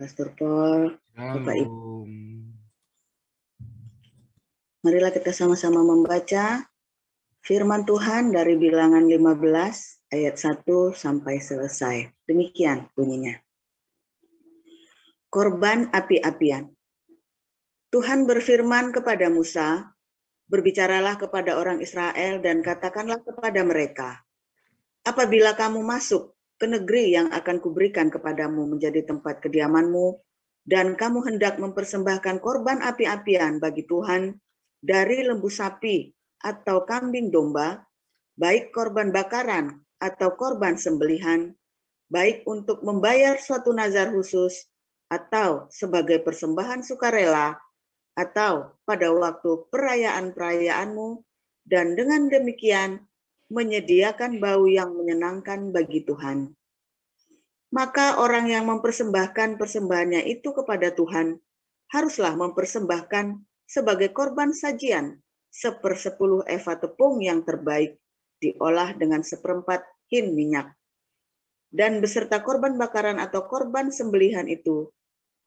Pastor Paul, Bapak Ibu. Shalom. Marilah kita sama-sama membaca firman Tuhan dari Bilangan 15 ayat 1 sampai selesai. Demikian bunyinya. Korban api-apian. Tuhan berfirman kepada Musa, berbicaralah kepada orang Israel dan katakanlah kepada mereka, apabila kamu masuk ke negeri yang akan kuberikan kepadamu menjadi tempat kediamanmu, dan kamu hendak mempersembahkan korban api-apian bagi Tuhan dari lembu sapi atau kambing domba, baik korban bakaran atau korban sembelihan, baik untuk membayar suatu nazar khusus atau sebagai persembahan sukarela, atau pada waktu perayaan-perayaanmu, dan dengan demikian menyediakan bau yang menyenangkan bagi Tuhan. Maka orang yang mempersembahkan persembahannya itu kepada Tuhan haruslah mempersembahkan sebagai korban sajian 1/10 eva tepung yang terbaik diolah dengan 1/4 hin minyak. Dan beserta korban bakaran atau korban sembelihan itu,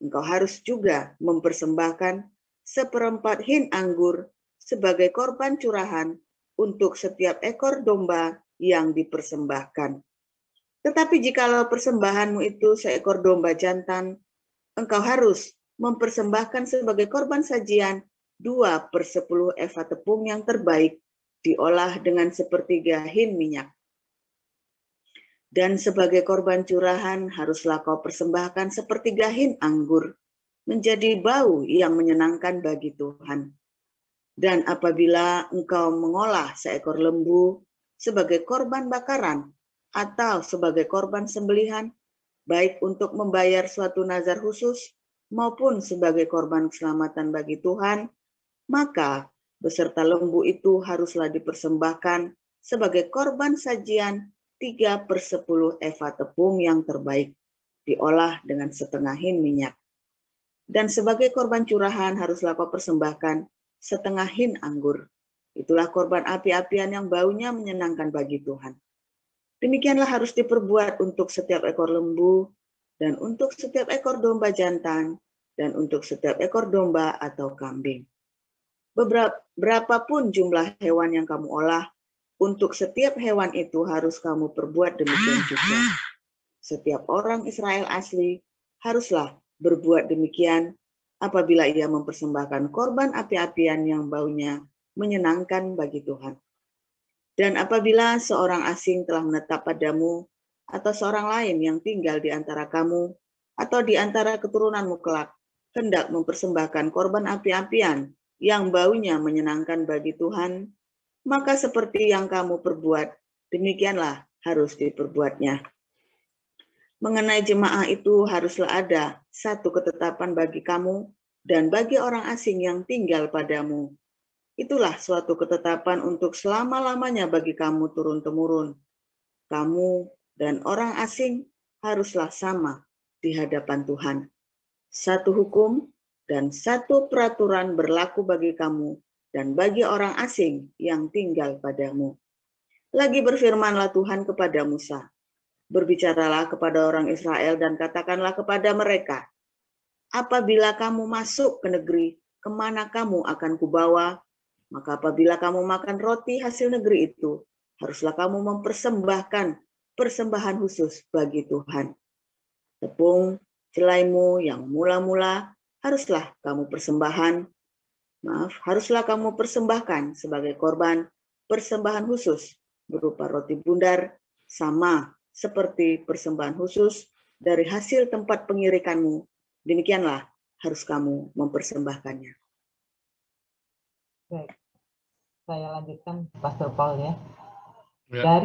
engkau harus juga mempersembahkan 1/4 hin anggur sebagai korban curahan untuk setiap ekor domba yang dipersembahkan. Tetapi jikalau persembahanmu itu seekor domba jantan, engkau harus mempersembahkan sebagai korban sajian 2/10 eva tepung yang terbaik diolah dengan 1/3 hin minyak. Dan sebagai korban curahan haruslah kau persembahkan 1/3 hin anggur menjadi bau yang menyenangkan bagi Tuhan. Dan apabila engkau mengolah seekor lembu sebagai korban bakaran atau sebagai korban sembelihan, baik untuk membayar suatu nazar khusus maupun sebagai korban keselamatan bagi Tuhan, maka beserta lembu itu haruslah dipersembahkan sebagai korban sajian 3/10 eva tepung yang terbaik, diolah dengan 1/2 hin minyak. Dan sebagai korban curahan haruslah kau persembahkan 1/2 hin anggur. Itulah korban api-apian yang baunya menyenangkan bagi Tuhan. Demikianlah harus diperbuat untuk setiap ekor lembu, dan untuk setiap ekor domba jantan, dan untuk setiap ekor domba atau kambing. Berapapun jumlah hewan yang kamu olah, untuk setiap hewan itu harus kamu perbuat demikian juga. Setiap orang Israel asli haruslah berbuat demikian apabila ia mempersembahkan korban api-apian yang baunya menyenangkan bagi Tuhan. Dan apabila seorang asing telah menetap padamu, atau seorang lain yang tinggal di antara kamu, atau di antara keturunanmu kelak, hendak mempersembahkan korban api-apian yang baunya menyenangkan bagi Tuhan, maka seperti yang kamu perbuat, demikianlah harus diperbuatnya. Mengenai jemaah itu haruslah ada satu ketetapan bagi kamu dan bagi orang asing yang tinggal padamu. Itulah suatu ketetapan untuk selama-lamanya bagi kamu turun-temurun. Kamu dan orang asing haruslah sama di hadapan Tuhan. Satu hukum dan satu peraturan berlaku bagi kamu dan bagi orang asing yang tinggal padamu. Lagi berfirmanlah Tuhan kepada Musa, berbicaralah kepada orang Israel dan katakanlah kepada mereka, apabila kamu masuk ke negeri kemana kamu akan kubawa, maka apabila kamu makan roti hasil negeri itu, haruslah kamu mempersembahkan persembahan khusus bagi Tuhan. Tepung jelaimu yang mula-mula haruslah kamu persembahkan sebagai korban persembahan khusus berupa roti bundar, sama seperti persembahan khusus dari hasil tempat pengirikanmu. Demikianlah harus kamu mempersembahkannya. Baik, saya lanjutkan Pastor Paul ya. Ya.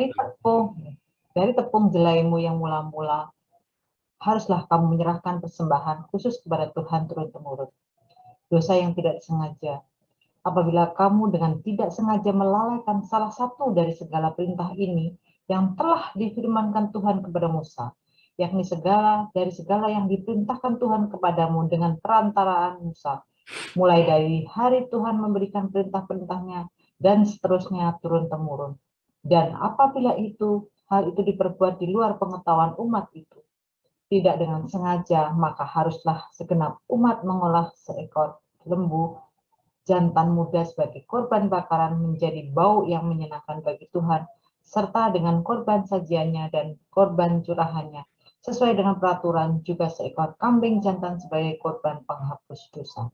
Dari tepung jelaimu yang mula-mula, haruslah kamu menyerahkan persembahan khusus kepada Tuhan turun-temurun. Dosa yang tidak sengaja. Apabila kamu dengan tidak sengaja melalaikan salah satu dari segala perintah ini yang telah difirmankan Tuhan kepada Musa, yakni dari segala yang diperintahkan Tuhan kepadamu dengan perantaraan Musa, mulai dari hari Tuhan memberikan perintah-perintahnya dan seterusnya turun-temurun. Dan apabila hal itu diperbuat di luar pengetahuan umat itu, tidak dengan sengaja, maka haruslah segenap umat mengolah seekor lembu jantan muda sebagai korban bakaran menjadi bau yang menyenangkan bagi Tuhan, serta dengan korban sajiannya dan korban curahannya, sesuai dengan peraturan, juga seekor kambing jantan sebagai korban penghapus dosa.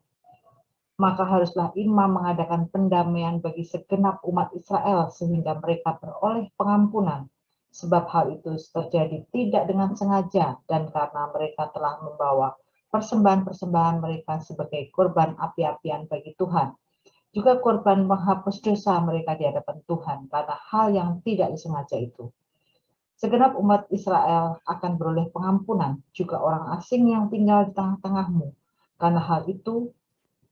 Maka haruslah imam mengadakan pendamaian bagi segenap umat Israel sehingga mereka beroleh pengampunan. Sebab hal itu terjadi tidak dengan sengaja dan karena mereka telah membawa persembahan-persembahan mereka sebagai korban api-apian bagi Tuhan. Juga korban menghapus dosa mereka di hadapan Tuhan karena hal yang tidak disengaja itu. Segenap umat Israel akan beroleh pengampunan, juga orang asing yang tinggal di tengah-tengahmu, karena hal itu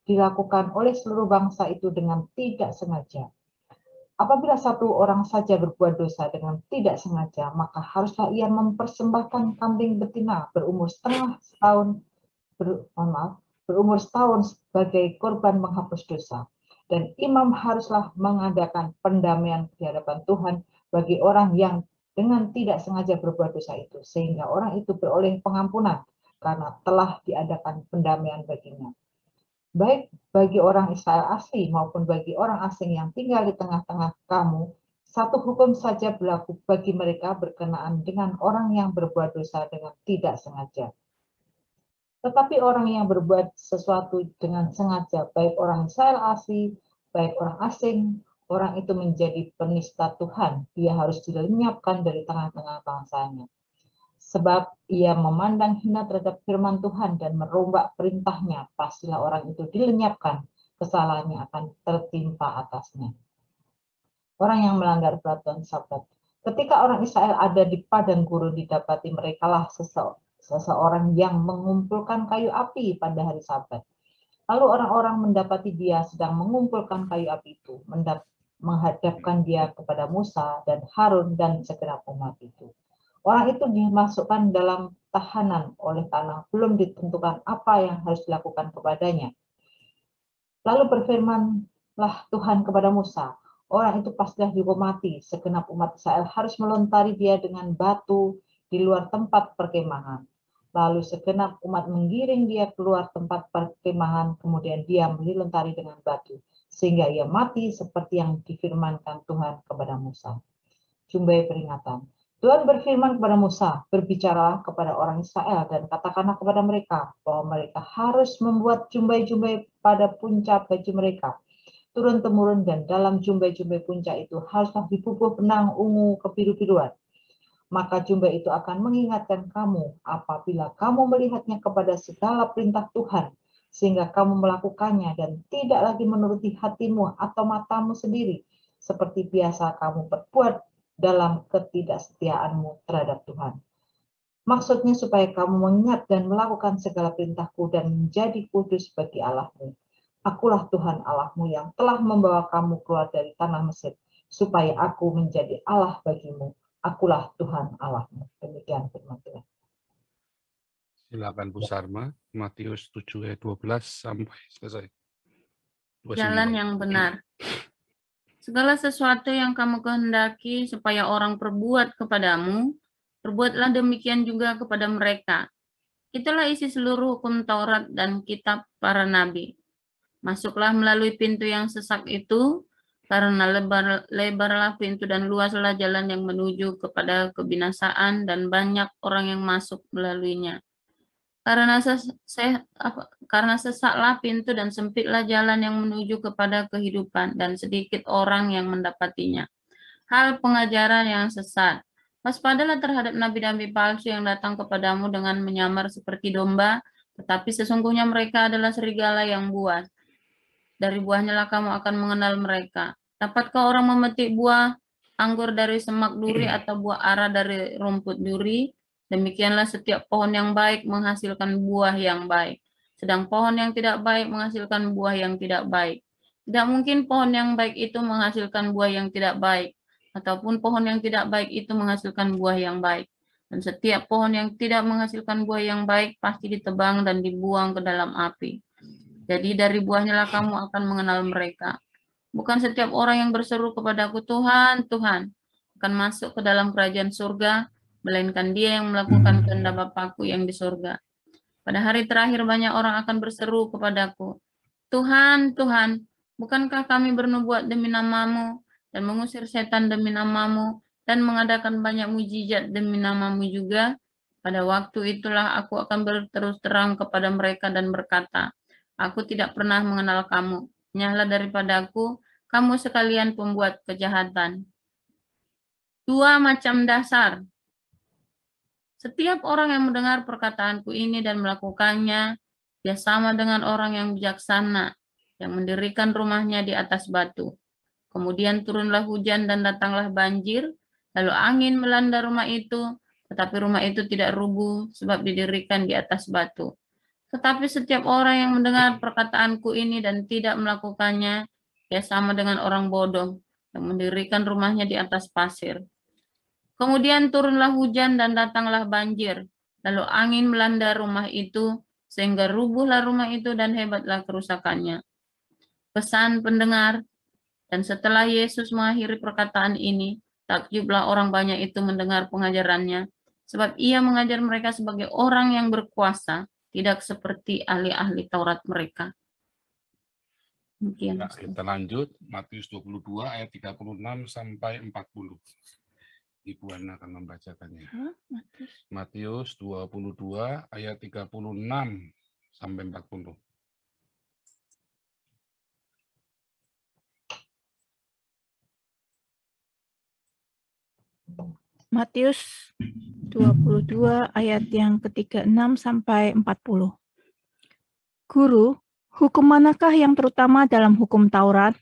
dilakukan oleh seluruh bangsa itu dengan tidak sengaja. Apabila satu orang saja berbuat dosa dengan tidak sengaja, maka haruslah ia mempersembahkan kambing betina berumur setahun sebagai korban menghapus dosa. Dan imam haruslah mengadakan pendamaian di hadapan Tuhan bagi orang yang dengan tidak sengaja berbuat dosa itu, sehingga orang itu beroleh pengampunan karena telah diadakan pendamaian baginya. Baik bagi orang Israel asli maupun bagi orang asing yang tinggal di tengah-tengah kamu, satu hukum saja berlaku bagi mereka berkenaan dengan orang yang berbuat dosa dengan tidak sengaja. Tetapi orang yang berbuat sesuatu dengan sengaja, baik orang Israel asli, baik orang asing, orang itu menjadi penista Tuhan. Dia harus dilenyapkan dari tengah-tengah bangsanya. Sebab ia memandang hina terhadap firman Tuhan dan merombak perintahnya, pastilah orang itu dilenyapkan, kesalahannya akan tertimpa atasnya. Orang yang melanggar peraturan Sabat. Ketika orang Israel ada di padang gurun, didapati merekalah seseorang yang mengumpulkan kayu api pada hari Sabat. Lalu orang-orang mendapati dia sedang mengumpulkan kayu api itu, menghadapkan dia kepada Musa dan Harun dan segenap umat itu. Orang itu dimasukkan dalam tahanan oleh tanah, belum ditentukan apa yang harus dilakukan kepadanya. Lalu berfirmanlah Tuhan kepada Musa, orang itu pastilah dihukum mati, segenap umat Israel harus melontari dia dengan batu di luar tempat perkemahan. Lalu segenap umat menggiring dia keluar tempat perkemahan, kemudian dia dilontari dengan batu, sehingga ia mati seperti yang difirmankan Tuhan kepada Musa. Jumbai peringatan. Tuhan berfirman kepada Musa, berbicaralah kepada orang Israel dan katakanlah kepada mereka bahwa mereka harus membuat jumbai-jumbai pada puncak baju mereka, turun-temurun, dan dalam jumbai-jumbai puncak itu haruslah dibubuh benang ungu kebiru-biruan. Maka jumbai itu akan mengingatkan kamu apabila kamu melihatnya kepada segala perintah Tuhan, sehingga kamu melakukannya dan tidak lagi menuruti hatimu atau matamu sendiri, seperti biasa kamu perbuat dalam ketidaksetiaanmu terhadap Tuhan. Maksudnya supaya kamu mengingat dan melakukan segala perintahku dan menjadi kudus bagi Allahmu. Akulah Tuhan Allahmu yang telah membawa kamu keluar dari tanah Mesir, supaya aku menjadi Allah bagimu. Akulah Tuhan Allahmu. Demikian firman Tuhan. Silakan Bu Sarma, Matius 7 ayat 12 sampai selesai. 29. Jalan yang benar. Segala sesuatu yang kamu kehendaki supaya orang perbuat kepadamu, perbuatlah demikian juga kepada mereka. Itulah isi seluruh hukum Taurat dan kitab para nabi. Masuklah melalui pintu yang sesak itu, karena lebarlah pintu dan luaslah jalan yang menuju kepada kebinasaan, dan banyak orang yang masuk melaluinya. Karena sesaklah pintu dan sempitlah jalan yang menuju kepada kehidupan, dan sedikit orang yang mendapatinya. Hal pengajaran yang sesat. Waspadalah terhadap nabi-nabi palsu yang datang kepadamu dengan menyamar seperti domba, tetapi sesungguhnya mereka adalah serigala yang buas. Dari buahnya lah kamu akan mengenal mereka. Dapatkah orang memetik buah anggur dari semak duri atau buah ara dari rumput duri? Demikianlah setiap pohon yang baik menghasilkan buah yang baik, sedang pohon yang tidak baik menghasilkan buah yang tidak baik. Tidak mungkin pohon yang baik itu menghasilkan buah yang tidak baik, ataupun pohon yang tidak baik itu menghasilkan buah yang baik. Dan setiap pohon yang tidak menghasilkan buah yang baik pasti ditebang dan dibuang ke dalam api. Jadi dari buahnya lah kamu akan mengenal mereka. Bukan setiap orang yang berseru kepadaku, Tuhan, Tuhan, akan masuk ke dalam kerajaan surga, melainkan Dia yang melakukan kehendak Bapakku yang di surga. Pada hari terakhir banyak orang akan berseru kepadaku, Tuhan, Tuhan, bukankah kami bernubuat demi nama-Mu dan mengusir setan demi nama-Mu dan mengadakan banyak mujizat demi nama-Mu juga? Pada waktu itulah aku akan berterus terang kepada mereka dan berkata, aku tidak pernah mengenal kamu. Nyahlah daripadaku, kamu sekalian pembuat kejahatan. Dua macam dasar. Setiap orang yang mendengar perkataanku ini dan melakukannya, dia sama dengan orang yang bijaksana, yang mendirikan rumahnya di atas batu. Kemudian turunlah hujan dan datanglah banjir, lalu angin melanda rumah itu, tetapi rumah itu tidak rubuh sebab didirikan di atas batu. Tetapi setiap orang yang mendengar perkataanku ini dan tidak melakukannya, dia sama dengan orang bodoh, yang mendirikan rumahnya di atas pasir. Kemudian turunlah hujan dan datanglah banjir, lalu angin melanda rumah itu, sehingga rubuhlah rumah itu dan hebatlah kerusakannya. Pesan pendengar, dan setelah Yesus mengakhiri perkataan ini, takjublah orang banyak itu mendengar pengajarannya, sebab ia mengajar mereka sebagai orang yang berkuasa, tidak seperti ahli-ahli Taurat mereka. Demikian. Ya, kita lanjut, Matius 22 ayat 36 sampai 40. Ibu Ana akan membacakannya. Matius 22 ayat 36 sampai 40. Matius 22 ayat yang ke-36 sampai 40. Guru, hukum manakah yang terutama dalam hukum Taurat?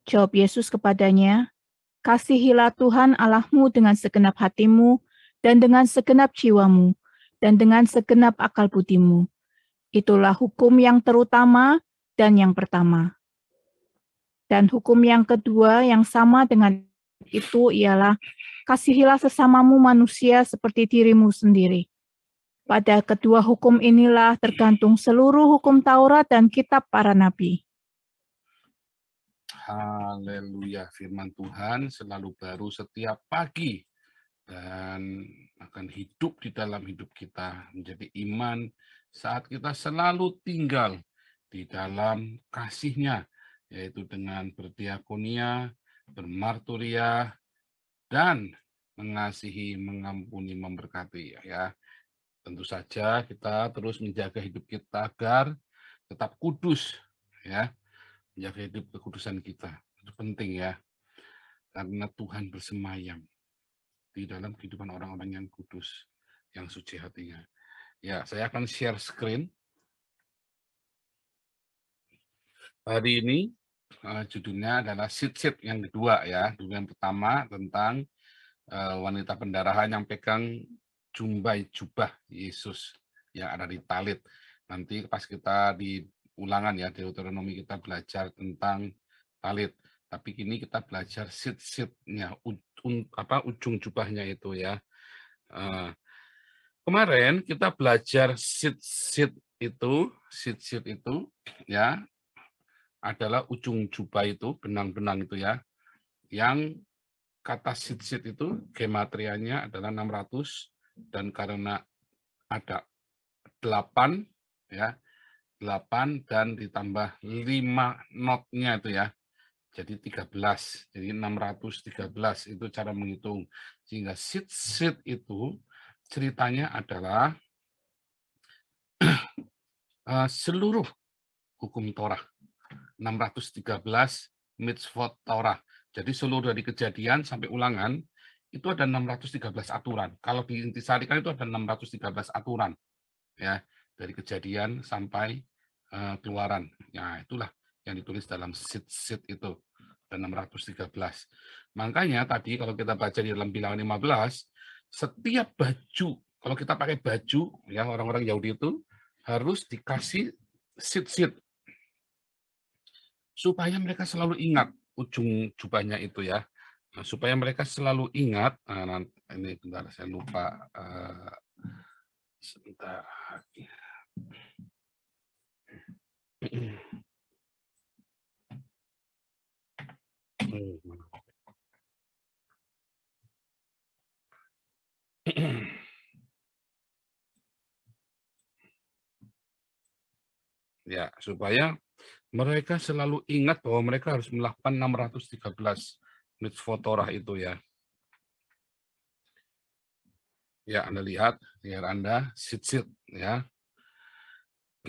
Jawab Yesus kepadanya, kasihilah Tuhan Allahmu dengan segenap hatimu, dan dengan segenap jiwamu, dan dengan segenap akal budimu. Itulah hukum yang terutama dan yang pertama. Dan hukum yang kedua yang sama dengan itu ialah, kasihilah sesamamu manusia seperti dirimu sendiri. Pada kedua hukum inilah tergantung seluruh hukum Taurat dan kitab para nabi. Haleluya, firman Tuhan selalu baru setiap pagi dan akan hidup di dalam hidup kita, menjadi iman saat kita selalu tinggal di dalam kasih-Nya, yaitu dengan berdiakonia, bermarturia, dan mengasihi, mengampuni, memberkati. Ya, tentu saja kita terus menjaga hidup kita agar tetap kudus, ya. Menjaga hidup kekudusan kita itu penting, ya, karena Tuhan bersemayam di dalam kehidupan orang-orang yang kudus, yang suci hatinya. Ya, saya akan share screen hari ini. Judulnya adalah sit-sit yang kedua, ya. Dulu yang pertama tentang wanita pendarahan yang pegang jubah Yesus yang ada di talit. Nanti pas kita di ulangan, ya, Deuteronomi, kita belajar tentang talit. Tapi kini kita belajar sit-sitnya, ujung jubahnya itu, ya. Kemarin kita belajar sit-sit itu, ya, adalah ujung jubah itu, benang-benang itu, ya. Yang kata sit-sit itu gematrianya adalah 600, dan karena ada 8, ya, 8 dan ditambah 5 notnya itu, ya. Jadi 13. Jadi 613 itu cara menghitung. Sehingga sit-sit itu ceritanya adalah seluruh hukum Torah. 613 mitzvot Torah. Jadi seluruh dari Kejadian sampai Ulangan itu ada 613 aturan. Kalau di Intisarikan itu ada 613 aturan, ya, dari Kejadian sampai Keluaran. Ya, itulah yang ditulis dalam sit-sit itu, dan 613. Makanya tadi kalau kita baca di dalam Bilangan 15, setiap baju, kalau kita pakai baju, ya, orang-orang Yahudi itu harus dikasih sit-sit supaya mereka selalu ingat ujung jubahnya itu, ya. Nah, supaya mereka selalu ingat. Ini bentar, saya lupa. Sebentar. Ya, supaya mereka selalu ingat bahwa mereka harus melakukan 613 mitzvot Torah itu ya. Ya, Anda lihat, lihat Anda, sit-sit ya.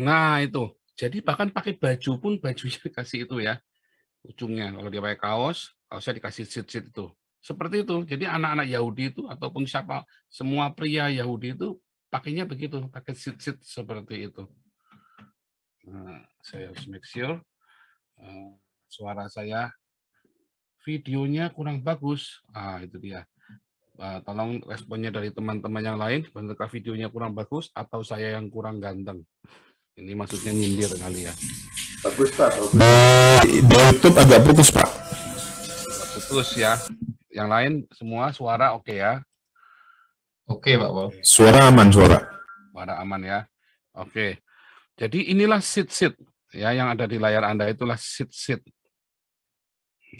Nah, itu. Jadi bahkan pakai baju pun bajunya dikasih itu ya. Ujungnya kalau dia pakai kaos, kaosnya dikasih sit-sit itu. Seperti itu. Jadi anak-anak Yahudi itu ataupun siapa semua pria Yahudi itu pakainya begitu, pakai sit-sit seperti itu. Nah, saya harus make sure suara saya, videonya kurang bagus. Itu dia. Tolong responnya dari teman-teman yang lain, bentuknya videonya kurang bagus atau saya yang kurang ganteng. Ini maksudnya nyindir kali ya. Bagus Pak, bagus. Di YouTube agak putus Pak. Putus ya. Yang lain semua suara oke ya. Oke Pak Paul. Suara aman suara. Suara aman ya. Oke. Jadi inilah sit-sit ya yang ada di layar Anda, itulah sit-sit.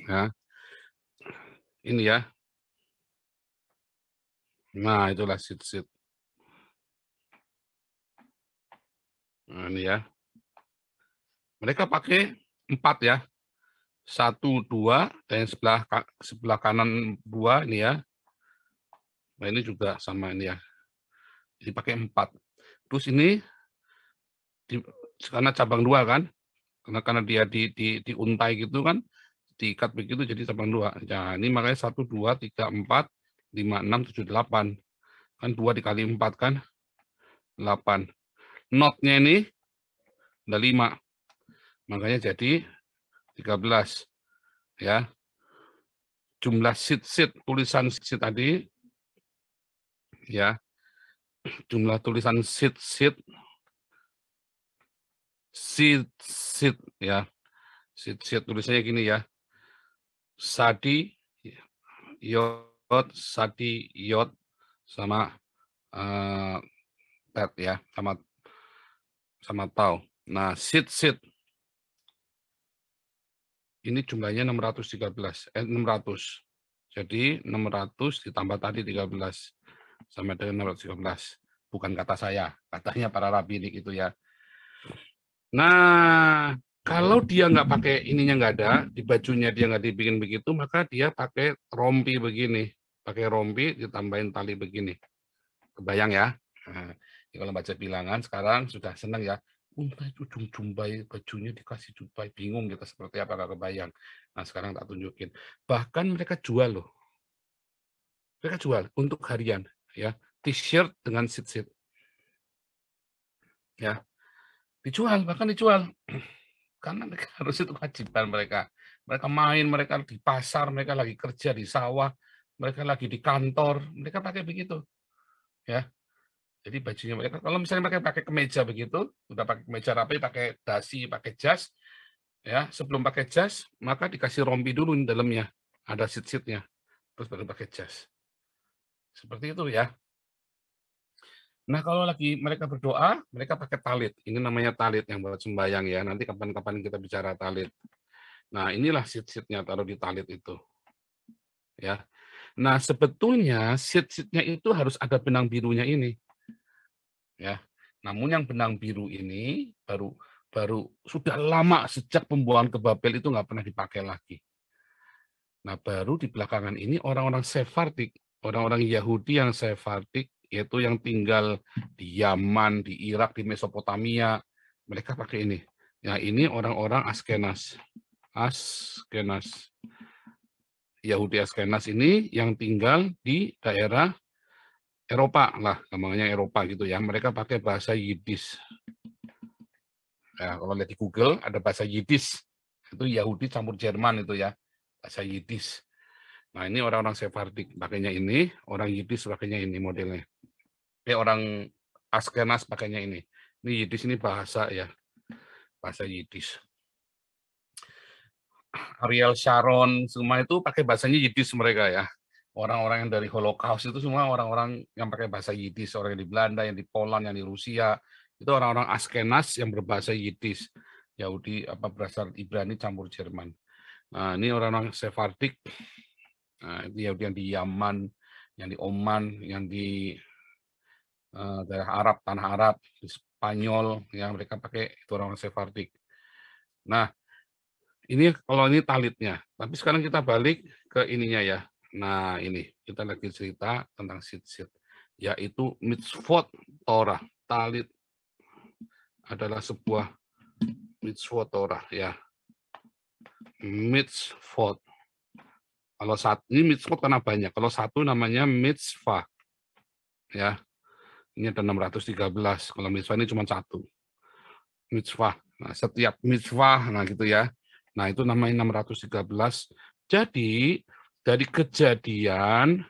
Ya. Ini ya. Nah, itulah sit-sit. Nah, ini ya. Mereka pakai 4 ya. 1, 2, dan sebelah kanan 2 ini ya. Nah, ini juga sama ini ya. Jadi pakai 4. Terus ini karena cabang 2 kan. Karena dia diuntai gitu kan. Diikat begitu jadi cabang 2. Nah, ini makanya 1, 2, 3, 4, 5, 6, 7, 8. Kan 2 dikali 4 kan 8. Notnya ini ada 5. Makanya jadi 13. Ya. Jumlah sit-sit, tulisan sit tadi ya. Jumlah tulisan sit-sit ya. Sit-sit tulisannya gini ya. Sadi yod sama tet ya, sama tau. Nah, sit-sit ini jumlahnya 613, 600. Jadi 600 ditambah tadi 13 sama dengan 613. Bukan kata saya, katanya para rabbinik itu ya. Nah, kalau dia nggak pakai ininya nggak ada, di bajunya dia nggak dibikin begitu, maka dia pakai rompi begini. Pakai rompi ditambahin tali begini. Kebayang ya? Nah, kalau baca bilangan sekarang sudah senang ya. Ujung jumbai bajunya dikasih jumbai, bingung kita seperti apa, nggak kebayang. Nah, sekarang tak tunjukin. Bahkan mereka jual loh. Mereka jual untuk harian ya, t-shirt dengan sit-sit. Ya. Dijual, bahkan dijual. Karena mereka harus itu kewajiban mereka. Mereka main, mereka di pasar, mereka lagi kerja di sawah, mereka lagi di kantor, mereka pakai begitu. Ya. Jadi bajunya mereka, kalau misalnya mereka pakai kemeja begitu, udah pakai kemeja rapi, pakai dasi, pakai jas, ya sebelum pakai jas, maka dikasih rompi dulu di dalamnya, ada sit-sitnya, terus baru pakai jas. Seperti itu ya. Nah kalau lagi mereka berdoa, mereka pakai talit. Ini namanya talit yang buat sembahyang ya. Nanti kapan-kapan kita bicara talit. Nah inilah sit-sitnya taruh di talit itu. Ya. Nah sebetulnya sit-sitnya itu harus ada benang birunya ini. Ya, namun yang benang biru ini baru sudah lama sejak pembuangan ke Babel itu nggak pernah dipakai lagi. Nah, baru di belakangan ini orang-orang Sephardik, orang-orang Yahudi yang Sephardik, yaitu yang tinggal di Yaman, di Irak, di Mesopotamia, mereka pakai ini. Ya, ini orang-orang Askenas. Yahudi Askenas ini yang tinggal di daerah Eropa lah, gampangnya Eropa gitu ya. Mereka pakai bahasa Yiddish. Ya, kalau lihat di Google ada bahasa Yiddish. Itu Yahudi campur Jerman itu ya, bahasa Yiddish. Nah ini orang-orang Sephardik pakainya ini, orang Yiddish pakainya ini modelnya. Orang Askenas pakainya ini. Ini Yiddish ini bahasa ya, bahasa Yiddish. Ariel Sharon semua itu pakai bahasanya Yiddish mereka ya. Orang-orang yang dari Holocaust itu semua orang-orang yang pakai bahasa Yiddish, orang yang di Belanda, yang di Poland, yang di Rusia, itu orang-orang Askenas yang berbahasa Yiddish, Yahudi berasal Ibrani campur Jerman. Nah, ini orang-orang Sephardik, nah, Yahudi yang di Yaman, yang di Oman, yang di daerah Arab, tanah Arab, Spanyol, yang mereka pakai itu orang Sephardic. Nah, ini kalau ini talitnya. Tapi sekarang kita balik ke ininya ya. Nah, ini kita lagi cerita tentang sit-sit, yaitu mitzvot Torah. Talit adalah sebuah mitzvot Torah ya. Mitzvot. Kalau satu ini mitzvot karena banyak. Kalau satu namanya mitzvah. Ya. Ini ada 613. Kalau mitzvah ini cuma satu. Mitzvah. Nah, setiap mitzvah, nah gitu ya. Nah, itu namanya 613. Jadi, dari Kejadian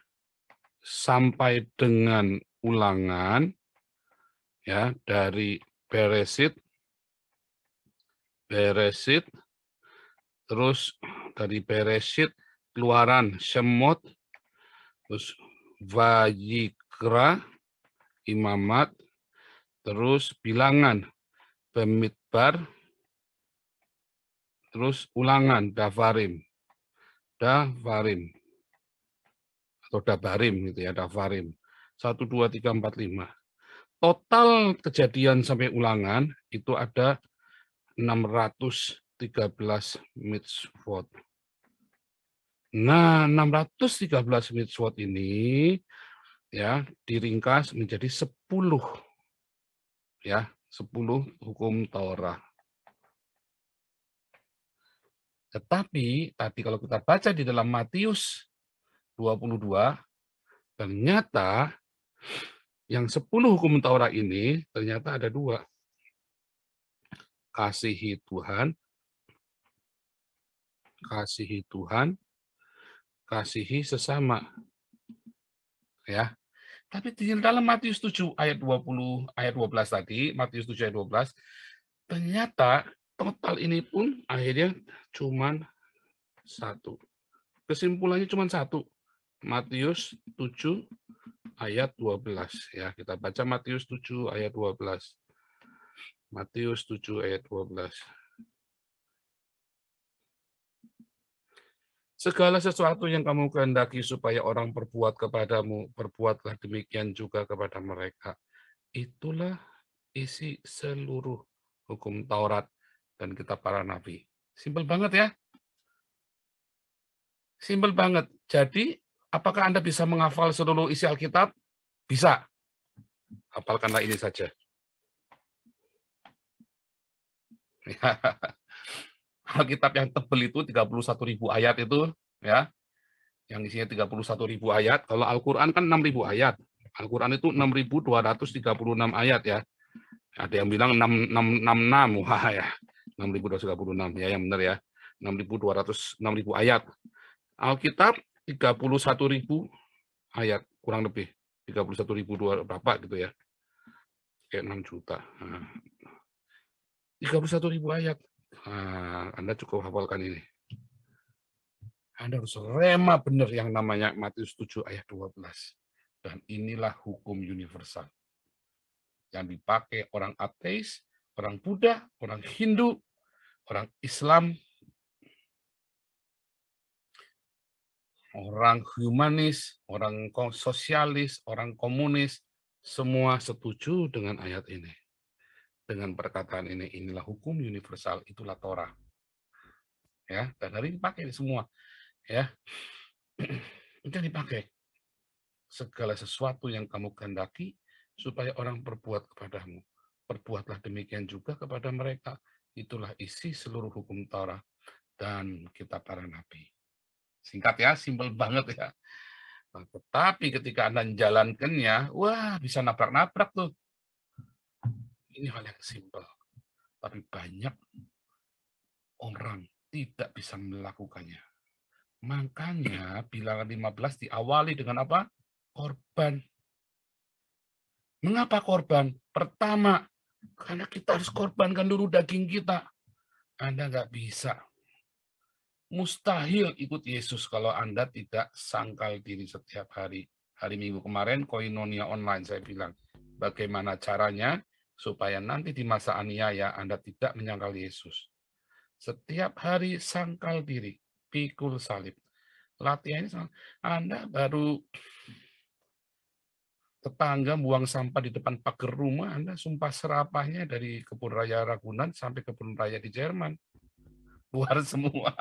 sampai dengan Ulangan, ya, dari Beresit, terus dari Beresit, Keluaran, Shemot, terus Vayikra, Imamat, terus Bilangan, Bamidbar, terus Ulangan, Davarim, atau Dabarim gitu ya, Davarim. 1, 2, 3, 4, 5. Total Kejadian sampai Ulangan itu ada 613 mitzvot. Nah, 613 mitzvot ini ya diringkas menjadi 10 ya, 10 hukum Taurat. Tetapi tadi kalau kita baca di dalam Matius 22, ternyata yang 10 hukum Taurat ini ternyata ada 2. Kasihi Tuhan, kasihi sesama. Ya. Tapi di dalam Matius 7 ayat 20 ayat 12 tadi, Matius 7 ayat 12, ternyata total ini pun akhirnya cuman 1. Kesimpulannya cuman 1. Matius 7 ayat 12 ya. Kita baca Matius 7 ayat 12. Matius 7 ayat 12. Segala sesuatu yang kamu kehendaki supaya orang perbuat kepadamu, perbuatlah demikian juga kepada mereka. Itulah isi seluruh hukum Taurat dan kitab para nabi. Simpel banget ya. Simpel banget. Jadi, apakah Anda bisa menghafal seluruh isi Alkitab? Bisa. Hafalkanlah ini saja. Alkitab yang tebel itu 31.000 ayat itu ya. Yang isinya 31.000 ayat. Kalau Al-Qur'an kan 6.000 ayat. Al-Qur'an itu 6.236 ayat ya. Ada yang bilang 666. Wah ya. 6.236 ya yang benar ya. 6.200 ayat. Alkitab 31.000 ayat kurang lebih. 31.000 berapa gitu ya. Kayak 6 juta. Nah, 31.000 ayat. Nah, Anda cukup hafalkan ini. Anda harus rema benar yang namanya Matius 7 ayat 12. Dan inilah hukum universal. Yang dipakai orang ateis, orang Buddha, orang Hindu, orang Islam, orang humanis, orang sosialis, orang komunis, semua setuju dengan ayat ini. Dengan perkataan ini, inilah hukum universal, itulah Torah. Ya, dan hari ini dipakai semua. Ya, itu dipakai. Segala sesuatu yang kamu kehendaki supaya orang berbuat kepadamu, perbuatlah demikian juga kepada mereka. Itulah isi seluruh hukum Taurat dan kitab para nabi. Singkat ya, simpel banget ya. Nah, tetapi ketika Anda menjalankannya, wah bisa nabrak-nabrak tuh. Ini hal yang simpel. Tapi banyak orang tidak bisa melakukannya. Makanya Bilangan 15 diawali dengan apa? Korban. Mengapa korban? Pertama, karena kita harus korbankan dulu daging kita. Anda nggak bisa. Mustahil ikut Yesus kalau Anda tidak sangkal diri setiap hari. Hari Minggu kemarin, Koinonia online, saya bilang, bagaimana caranya supaya nanti di masa aniaya Anda tidak menyangkal Yesus. Setiap hari sangkal diri, pikul salib. Latihan ini Anda baru tetangga buang sampah di depan pagar rumah, Anda sumpah serapahnya dari kebun raya Ragunan sampai kebun raya di Jerman. Keluar semua.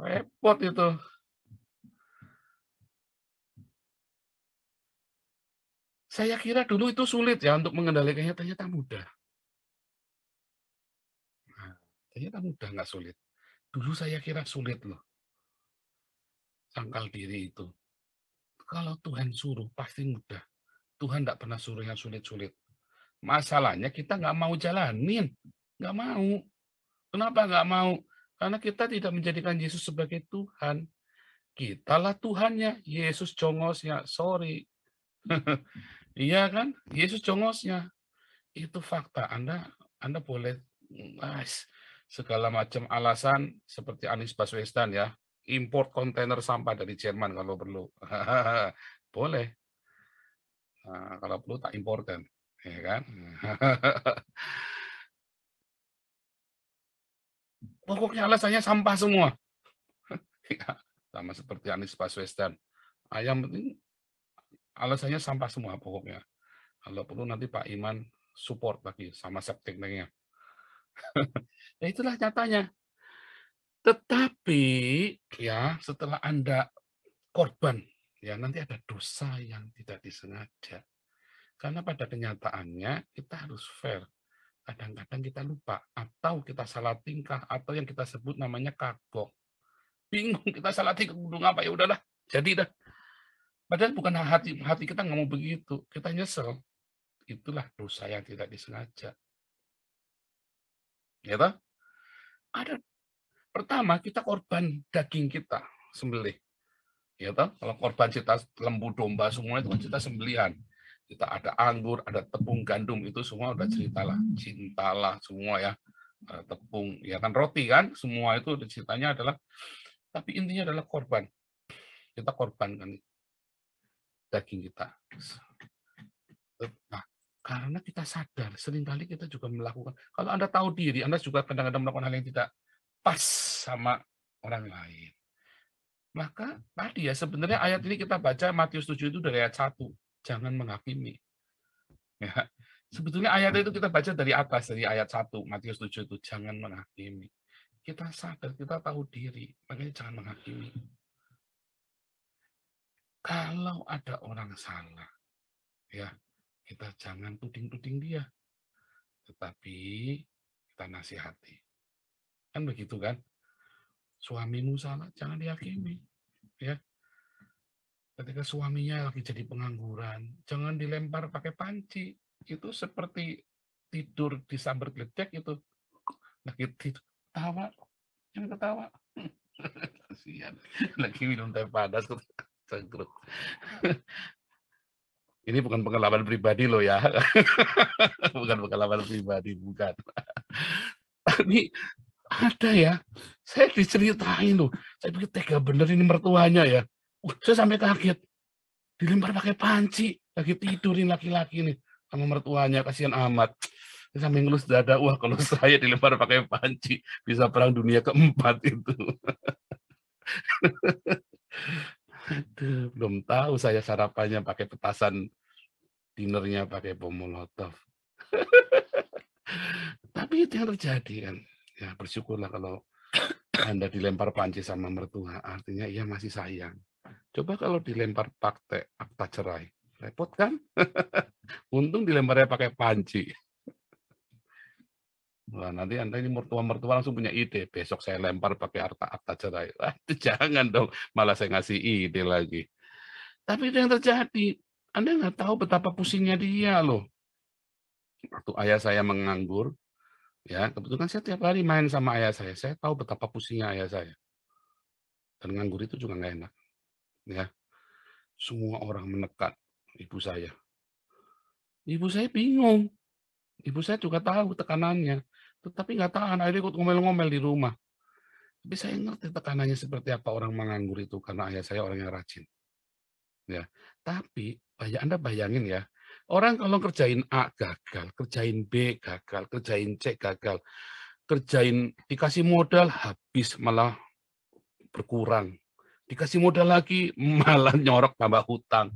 Repot itu. Saya kira dulu itu sulit ya untuk mengendalikannya, ternyata mudah. Nah, ternyata mudah, nggak sulit. Dulu saya kira sulit loh. Sangkal diri itu. Kalau Tuhan suruh, pasti mudah. Tuhan nggak pernah suruh yang sulit-sulit. Masalahnya kita nggak mau jalanin. Nggak mau. Kenapa nggak mau? Karena kita tidak menjadikan Yesus sebagai Tuhan. Kitalah Tuhannya. Yesus jongosnya. Sorry. Iya kan? Yesus jongosnya. Itu fakta. Anda boleh segala macam alasan seperti Anies Baswedan ya. Import kontainer sampah dari Jerman kalau perlu. Boleh. Nah, kalau perlu tak imporkan. Ya kan? Pokoknya alasannya sampah semua. Sama seperti Anies Baswedan. Yang penting alasannya sampah semua pokoknya. Kalau perlu nanti Pak Iman support lagi sama septic tanknya. Ya itulah nyatanya. Tetapi ya setelah Anda korban, ya nanti ada dosa yang tidak disengaja. Karena pada kenyataannya kita harus fair. Kadang-kadang kita lupa atau kita salah tingkah atau yang kita sebut namanya kagok. Bingung kita salah tingkah apa ya udahlah jadi dah. Padahal bukan hati kita nggak mau begitu, kita nyesel. Itulah dosa yang tidak disengaja. Ya toh? Ada pertama kita korban daging kita sembelih. Ya toh? Kalau korban kita lembu domba semua itu kan kita sembelihan. Kita ada anggur, ada tepung gandum itu semua udah cintalah semua ya. Ada tepung, ya kan roti kan, semua itu ceritanya adalah tapi intinya adalah korban. Kita korbankan daging kita. Nah, karena kita sadar, seringkali kita juga melakukan. Kalau Anda tahu diri, Anda juga kadang-kadang melakukan hal yang tidak pas sama orang lain. Maka tadi ya sebenarnya ayat ini kita baca Matius 7 itu dari ayat 1. Jangan menghakimi. Ya, sebetulnya ayat itu kita baca dari atas, dari ayat 1. Matius 7 itu jangan menghakimi. Kita sadar, kita tahu diri, makanya jangan menghakimi. Kalau ada orang salah, ya kita jangan tuding-tuding dia, tetapi kita nasihati. Kan begitu kan? Suamimu salah, jangan dihakimi. Ya. Ketika suaminya lagi jadi pengangguran, jangan dilempar pakai panci. Itu seperti tidur disambar gledek itu. Lagi tidur, ketawa, jangan ketawa. Kasihan, lagi minum teh panas. Ini bukan pengalaman pribadi loh ya. Bukan pengalaman pribadi, bukan. Tapi ada ya, saya diceritain loh. Saya pikir tega bener ini mertuanya ya. Saya sampai kaget. Dilempar pakai panci. Lagi tidurin laki-laki nih sama mertuanya. Kasihan amat. Saya sampai ngelus dada. Wah kalau saya dilempar pakai panci bisa perang dunia keempat itu. Aduh, belum tahu saya sarapannya pakai petasan, dinernya pakai bom molotov. Tapi itu yang terjadi kan. Ya bersyukurlah kalau Anda dilempar panci sama mertua, artinya ia masih sayang. Coba kalau dilempar pakai akta cerai, repot kan? Untung dilemparnya pakai panci. Wah, nanti Anda ini mertua-mertua langsung punya ide. Besok saya lempar pakai akta cerai. Itu jangan dong, malah saya ngasih ide lagi. Tapi itu yang terjadi. Anda nggak tahu betapa pusingnya dia loh. Waktu ayah saya menganggur, ya kebetulan saya tiap hari main sama ayah saya. Saya tahu betapa pusingnya ayah saya. Dan nganggur itu juga nggak enak. Ya, semua orang menekan ibu saya. Ibu saya bingung. Ibu saya juga tahu tekanannya. Tetapi nggak tahan, akhirnya ikut ngomel-ngomel di rumah. Tapi saya ngerti tekanannya seperti apa orang menganggur itu, karena ayah saya orang yang rajin. Ya, tapi Anda bayangin ya, orang kalau kerjain A gagal, kerjain B gagal, kerjain C gagal, kerjain dikasih modal habis malah berkurang, dikasih modal lagi malah nyorok tambah hutang.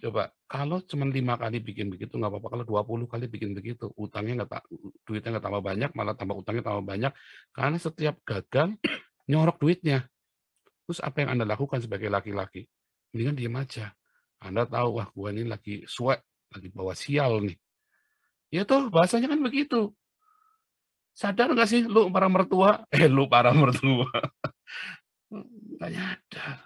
Coba, kalau cuma 5 kali bikin begitu nggak apa-apa, kalau 20 kali bikin begitu, duitnya nggak tambah banyak, malah tambah utangnya tambah banyak, karena setiap gagal nyorok duitnya. Terus apa yang Anda lakukan sebagai laki-laki? Mendingan diam aja. Anda tahu, wah gua ini lagi suek, lagi bawa sial nih. Ya toh, bahasanya kan begitu. Sadar nggak sih lu para mertua? Lu para mertua. Nggak nyadar.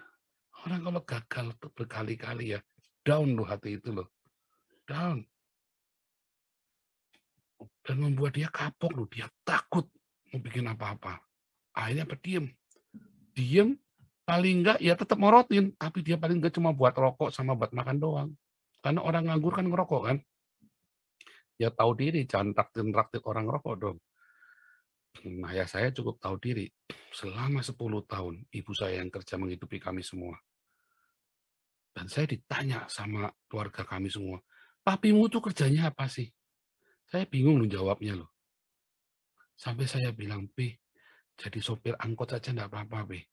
Orang kalau gagal tuh berkali-kali ya, down loh hati itu loh. Down. Dan membuat dia kapok loh, dia takut mau bikin apa-apa. Akhirnya apa? Diem. Diem, paling enggak ya tetap morotin, tapi dia paling enggak cuma buat rokok sama buat makan doang. Karena orang nganggur kan ngerokok kan. Ya tahu diri, jangan traktir orang rokok dong. Nah ya saya cukup tahu diri. Selama 10 tahun, ibu saya yang kerja menghidupi kami semua. Dan saya ditanya sama keluarga kami semua, papimu tuh kerjanya apa sih? Saya bingung loh jawabnya loh. Sampai saya bilang, P, jadi sopir angkot saja enggak apa-apa, P.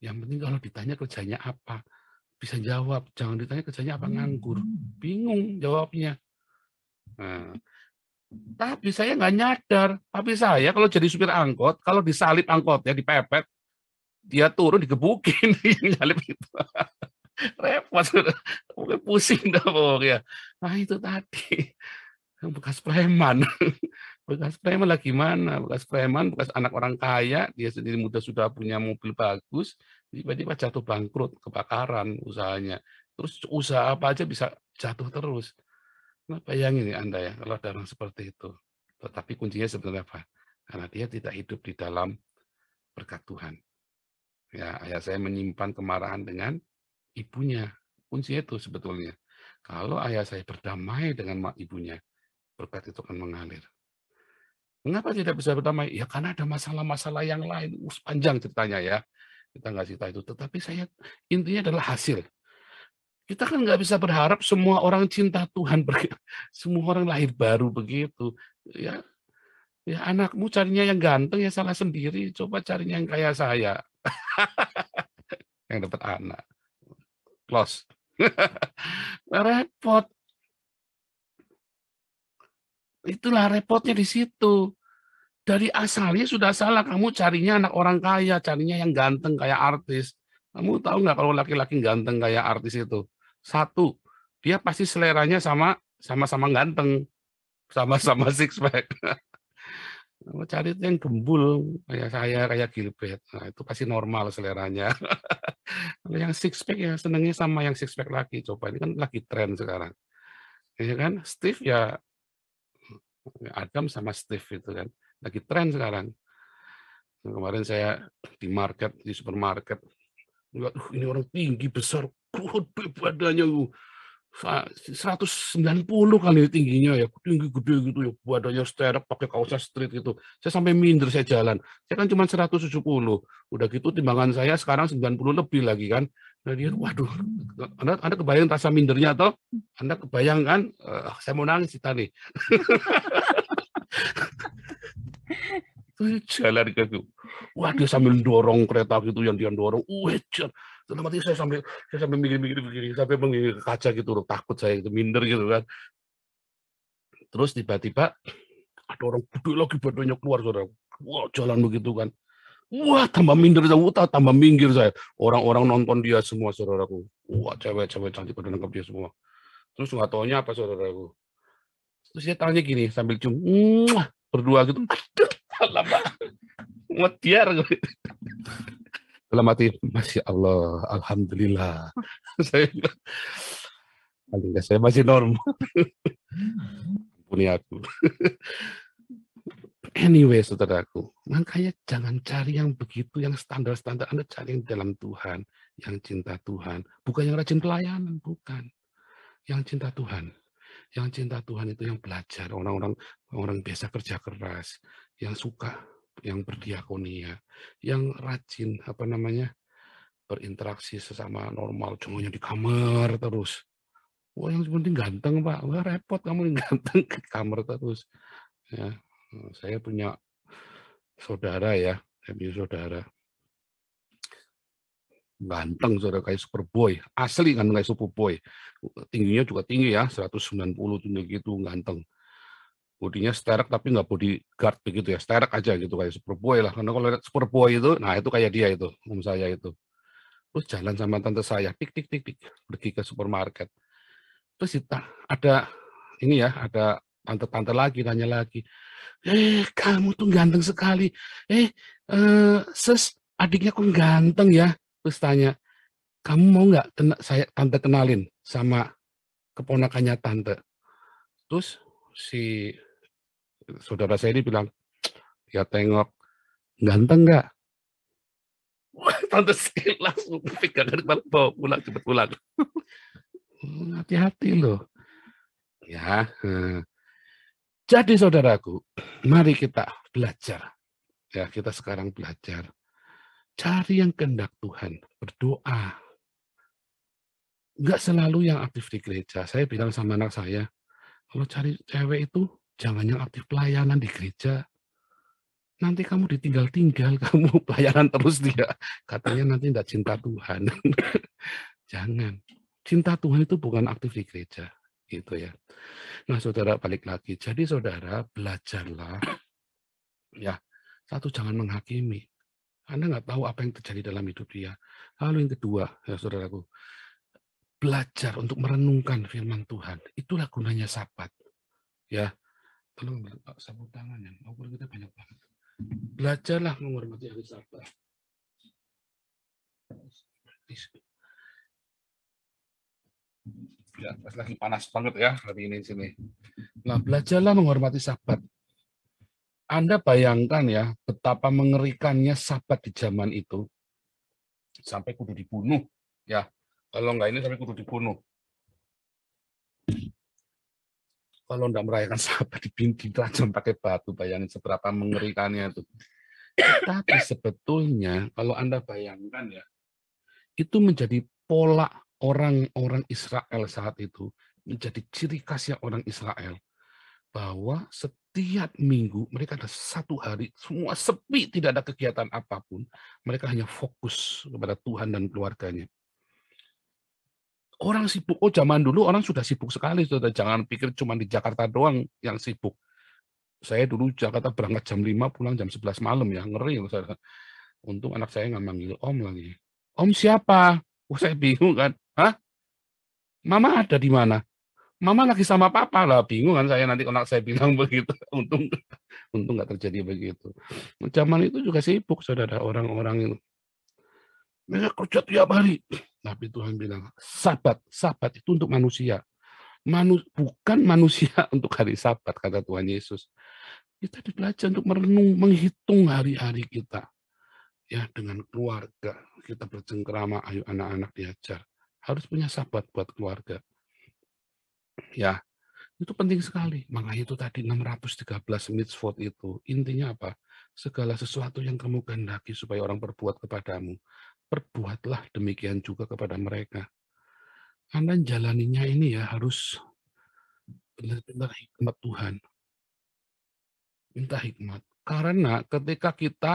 Yang penting kalau ditanya kerjanya apa, bisa jawab. Jangan ditanya kerjanya apa, nganggur. Bingung jawabnya. Nah, tapi saya nggak nyadar. Tapi saya kalau jadi supir angkot, kalau disalip angkotnya, dipepet, dia turun digebukin yang nyalip itu. Repot, pusing dah pokoknya. Nah itu tadi, bekas preman. Bekas preman lah gimana? Bekas preman, bekas anak orang kaya, dia sendiri sudah punya mobil bagus, tiba-tiba jatuh bangkrut, kebakaran usahanya. Terus usaha apa aja bisa jatuh terus. Nah, bayangin ya Anda ya, kalau ada orang seperti itu. Tetapi kuncinya sebenarnya apa? Karena dia tidak hidup di dalam berkat Tuhan. Ya, ayah saya menyimpan kemarahan dengan ibunya. Kuncinya itu sebetulnya. Kalau ayah saya berdamai dengan ibunya, berkat itu akan mengalir. Mengapa tidak bisa berdamai? Ya karena ada masalah-masalah yang lain. Panjang ceritanya ya. Kita nggak cerita itu. Tetapi intinya adalah hasil. Kita kan nggak bisa berharap semua orang cinta Tuhan, semua orang lahir baru begitu. Ya, ya anakmu carinya yang ganteng ya salah sendiri. Coba carinya yang kayak saya. Yang dapat anak. Close. Repot. Itulah repotnya di situ. Dari asalnya sudah salah. Kamu carinya anak orang kaya, carinya yang ganteng kayak artis. Kamu tahu nggak kalau laki-laki ganteng kayak artis itu? Satu, dia pasti seleranya sama-sama ganteng, sama-sama six pack. Kamu cari yang gembul kayak saya, kayak Gilbert. Nah, itu pasti normal seleranya. Kalau yang six pack ya senengnya sama yang six pack lagi. Coba ini kan lagi tren sekarang. Ya kan? Steve ya Adam sama Steve itu kan lagi tren sekarang. Kemarin saya di supermarket, ini orang tinggi besar, badannya 190 kali tingginya ya, tinggi gede gitu ya, badannya sterek pakai kaosnya street gitu. Saya sampai minder saya jalan. Saya kan cuma 170. Udah gitu timbangan saya sekarang 90 lebih lagi kan. Nah dia waduh, Anda kebayang rasa mindernya atau Anda kebayang kan? Saya mau nangis kita nih. Jalan gitu. Wah dia sambil dorong kereta gitu yang dia dorong. Dalam hati saya sampai mikir sampai menggigil kaca gitu loh, takut saya itu minder gitu kan. Terus tiba-tiba ada orang gede lagi badannya keluar saudara. Wah jalan begitu kan. Wah tambah minder saya, tambah minggir saya. Orang-orang nonton dia semua saudaraku. Wah cewek-cewek cantik pada nangkep dia semua. Terus nggak taunya apa saudaraku. Terus dia tangannya gini sambil cium, berdua gitu. Aduh, lama. Ngetiar. Dalam hati, Masya Allah, Alhamdulillah. Saya masih normal. Ampuni aku. Anyway, saudaraku, makanya jangan cari yang begitu, yang standar-standar. Anda cari yang dalam Tuhan, yang cinta Tuhan. Bukan yang rajin pelayanan, bukan. Yang cinta Tuhan. Yang cinta Tuhan itu yang belajar. Orang biasa kerja keras, yang suka, yang berdiakonia, yang rajin berinteraksi sesama normal, cumanya di kamar terus. Wah yang penting ganteng Pak, wah repot kamu yang ganteng ke kamar terus. Ya, saya punya saudara ya, saya punya saudara. Ganteng, saudara, kayak Superboy. Asli kan kayak Superboy. Tingginya juga tinggi ya, 190 tinggi gitu, ganteng. Bodinya sterek tapi nggak bodyguard begitu ya, sterek aja gitu kayak Superboy lah. Karena kalau lihat Superboy itu, nah itu kayak dia itu, om saya itu. Terus jalan sama tante saya, tik tik tik tik, pergi ke supermarket. Terus ada ini ya, ada tante-tante lagi tanya lagi, kamu tuh ganteng sekali. Ses, adiknya kok ganteng ya? Terus tanya, kamu mau nggak saya tante kenalin sama keponakannya tante? Terus si saudara saya ini bilang, ya tengok, ganteng nggak? Tante saya langsung pegangan kepala, bawa pulang, cepet pulang. Hati-hati loh. Ya, jadi saudaraku, mari kita belajar. Ya, kita sekarang belajar. Cari yang kehendak Tuhan, berdoa. Enggak selalu yang aktif di gereja. Saya bilang sama anak saya, kalau cari cewek itu jangan yang aktif pelayanan di gereja. Nanti kamu ditinggal-tinggal, kamu pelayanan terus dia. Katanya nanti enggak cinta Tuhan. Jangan. Cinta Tuhan itu bukan aktif di gereja. Gitu ya. Nah, saudara, balik lagi. Jadi saudara, belajarlah. Ya, satu, jangan menghakimi. Anda nggak tahu apa yang terjadi dalam hidup dia. Lalu yang kedua, ya saudaraku, belajar untuk merenungkan firman Tuhan. Itulah gunanya Sabat. Ya, tolong sapu tangan ya. Ngobrol kita banyak banget. Belajarlah menghormati hari Sabat. Ya, pas lagi panas banget ya hari ini sini. Nah, belajarlah menghormati Sabat. Anda bayangkan ya betapa mengerikannya Sabat di zaman itu, sampai kudu dibunuh ya. Kalau enggak ini sampai kudu dibunuh. Kalau enggak merayakan Sabat dirajam pakai batu, bayangin seberapa mengerikannya itu. Tapi sebetulnya kalau Anda bayangkan ya, itu menjadi pola orang-orang Israel saat itu, menjadi ciri khasnya orang Israel, bahwa setiap minggu mereka ada satu hari, semua sepi, tidak ada kegiatan apapun, mereka hanya fokus kepada Tuhan dan keluarganya. Orang sibuk, zaman dulu orang sudah sibuk sekali, sudah jangan pikir cuma di Jakarta doang yang sibuk. Saya dulu Jakarta berangkat jam 5, pulang jam 11 malam ya, ngeri. Untung anak saya nggak manggil om lagi. Om siapa? Saya bingung kan. Hah? Mama ada di mana? Mama lagi sama papa lah, bingung kan saya nanti kalau saya bilang begitu. Untung nggak terjadi begitu. Zaman itu juga sibuk, saudara, orang-orang itu. Mereka kerja tiap hari. Tapi Tuhan bilang, Sabat itu untuk manusia. Bukan manusia untuk hari Sabat, kata Tuhan Yesus. Kita belajar untuk merenung, menghitung hari-hari kita. Ya, dengan keluarga. Kita bercengkerama, ayo anak-anak diajar. Harus punya Sabat buat keluarga. Ya, itu penting sekali. Makanya itu tadi 613 mitzvot itu. Intinya apa? Segala sesuatu yang kamu kehendaki supaya orang berbuat kepadamu, perbuatlah demikian juga kepada mereka. Anda jalaninya ini ya harus benar-benar hikmat Tuhan. Minta hikmat. Karena ketika kita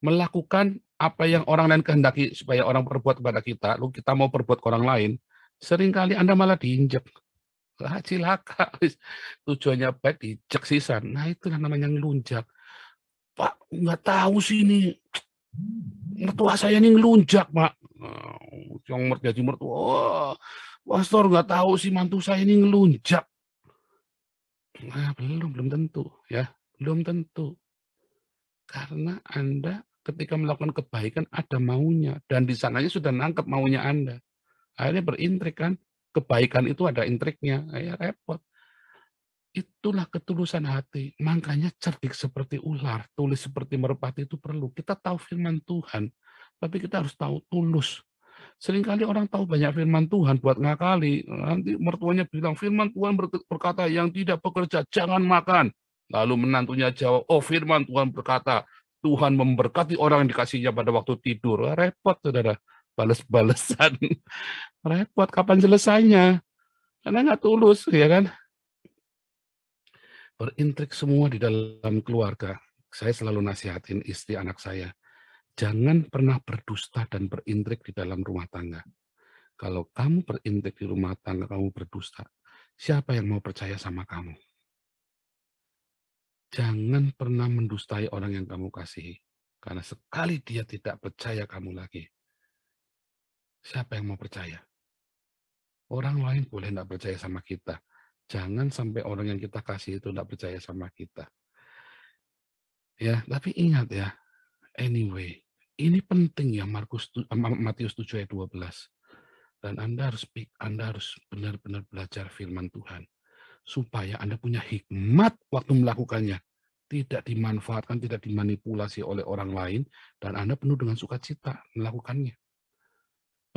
melakukan apa yang orang lain kehendaki supaya orang berbuat kepada kita, lalu kita mau berbuat ke orang lain, seringkali Anda malah diinjek. Cilaka. Tujuannya baik, diinjek sisan. Nah, itulah namanya ngelunjak. Pak, nggak tahu sih ini. Mertua saya ini ngelunjak, Pak. Yang jadi mertua, pastor nggak tahu sih mantu saya ini ngelunjak. Nah, belum tentu ya, belum tentu. Karena Anda ketika melakukan kebaikan ada maunya, dan di sananya sudah nangkep maunya Anda. Akhirnya berintrik kan, kebaikan itu ada intriknya, ya repot. Itulah ketulusan hati. Makanya cerdik seperti ular, tulis seperti merpati itu perlu. Kita tahu firman Tuhan, tapi kita harus tahu tulus. Seringkali orang tahu banyak firman Tuhan buat ngakali. Nanti mertuanya bilang, firman Tuhan berkata, yang tidak bekerja jangan makan. Lalu menantunya jawab, oh firman Tuhan berkata, Tuhan memberkati orang yang dikasihnya pada waktu tidur. Repot, saudara. Bales-balesan. Repot, kapan selesainya? Karena nggak tulus, ya kan? Berintrik semua di dalam keluarga. Saya selalu nasihatin istri anak saya. Jangan pernah berdusta dan berintrik di dalam rumah tangga. Kalau kamu berintrik di rumah tangga, kamu berdusta, siapa yang mau percaya sama kamu? Jangan pernah mendustai orang yang kamu kasihi. Karena sekali dia tidak percaya kamu lagi, siapa yang mau percaya? Orang lain boleh tidak percaya sama kita. Jangan sampai orang yang kita kasih itu tidak percaya sama kita. Ya, tapi ingat ya, anyway, ini penting ya Matius 7 ayat 12. Dan Anda harus benar-benar belajar firman Tuhan. Supaya Anda punya hikmat waktu melakukannya. Tidak dimanfaatkan, tidak dimanipulasi oleh orang lain. Dan Anda penuh dengan sukacita melakukannya.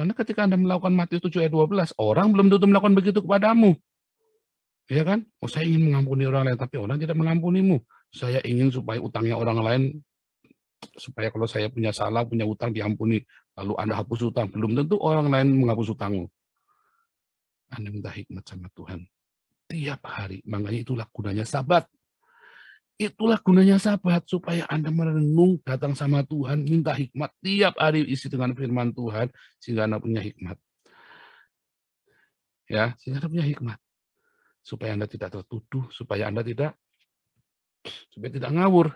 Karena ketika Anda melakukan Matius 7 ayat 12, orang belum tentu melakukan begitu kepadamu. Ya kan? Oh, saya ingin mengampuni orang lain, tapi orang tidak mengampunimu. Saya ingin supaya utangnya orang lain, supaya kalau saya punya salah, punya utang diampuni. Lalu Anda hapus utang. Belum tentu orang lain menghapus utangmu. Anda minta hikmat sama Tuhan. Tiap hari. Makanya itulah gunanya Sabat. Itulah gunanya Sabat. Supaya Anda merenung, datang sama Tuhan, minta hikmat. Tiap hari isi dengan firman Tuhan, sehingga Anda punya hikmat. Ya, sehingga Anda punya hikmat. Supaya Anda tidak tertuduh, supaya tidak ngawur.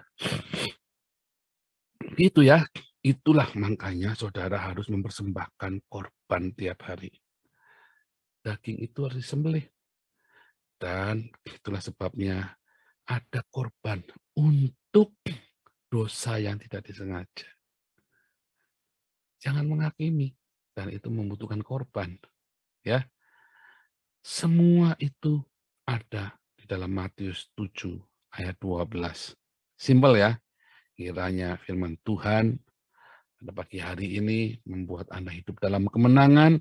Itu ya, itulah makanya saudara harus mempersembahkan korban tiap hari. Daging itu harus disembelih. Dan itulah sebabnya ada korban untuk dosa yang tidak disengaja. Jangan menghakimi, dan itu membutuhkan korban. Ya, semua itu ada di dalam Matius 7 ayat 12. Simpel ya. Kiranya firman Tuhan pada pagi hari ini membuat Anda hidup dalam kemenangan,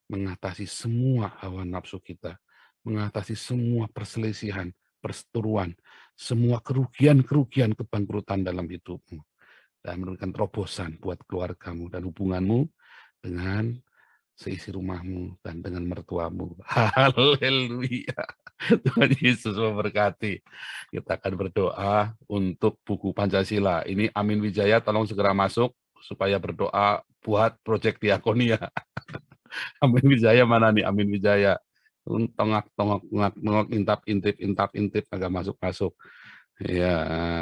mengatasi semua hawa nafsu kita, mengatasi semua perselisihan, perseteruan, semua kerugian-kerugian kebangkrutan dalam hidupmu, dan memberikan terobosan buat keluargamu dan hubunganmu dengan seisi rumahmu dan dengan mertuamu. Haleluya. Tuhan Yesus memberkati. Kita akan berdoa untuk buku Pancasila. Ini Amin Wijaya, tolong segera masuk supaya berdoa buat proyek diakonia. Amin Wijaya mana nih? Amin Wijaya. Tongak, intip, agak masuk. Ya,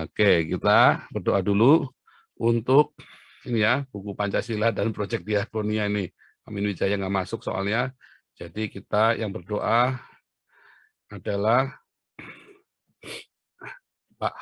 oke, kita berdoa dulu untuk ini ya, buku Pancasila dan proyek diakonia ini. Amin Wijaya nggak masuk soalnya. Jadi kita yang berdoa adalah Pak